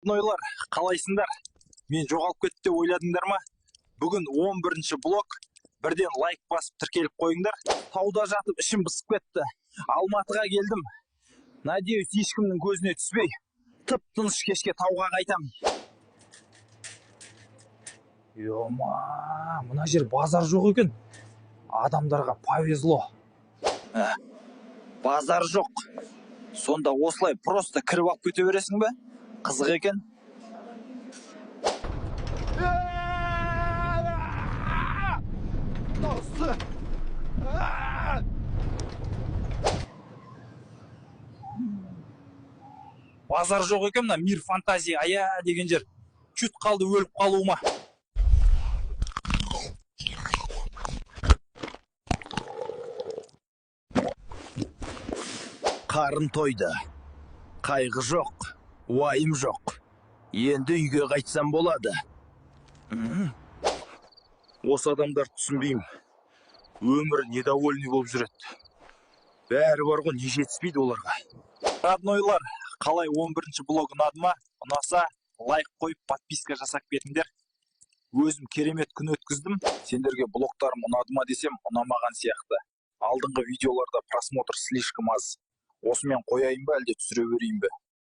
Нойлар, қалайсыңдар? Мен жоғалып кетті деп ойладыңдар ма? Бүгін 11-ші блок. Бірден лайк басып тіркеліп қойыңдар. Тауда жатып ішім бысып кетті. Алматыға келдім. Надеюсь, ешкімнің көзіне түспей, тып-тыныш кешке тауға қайтам. Йома, мына жер базар жоқ екен. Адамдарға повезло. Базар жоқ. Сонда осылай просто кіріп алып кете бересің бе? Қызық екен. Базар жоқ екен, мына мир фантазия ая деген жер. Чүт қалды өліп қалуыма. Қарын тойды. Қайғы жоқ, уайым жоқ. Енді үйге қайтсам болады. Осы адамдар түсінбеймін. Өмір недовольный болып жүреді. Бәрі бар ғой, не жетіспейді оларға. Роднойлар, қалай 11-ші блог ұнады ма? Ұнаса, лайк қойып, подписка жасап кетіңдер. Өзім керемет күн өткіздім. Сендерге блогтарым ұнады ма десем, ұнамаған сияқты. Алдыңғы видеоларда просмотр слишком аз. Осымен қояйын ба, әлде түсіре берейін бе?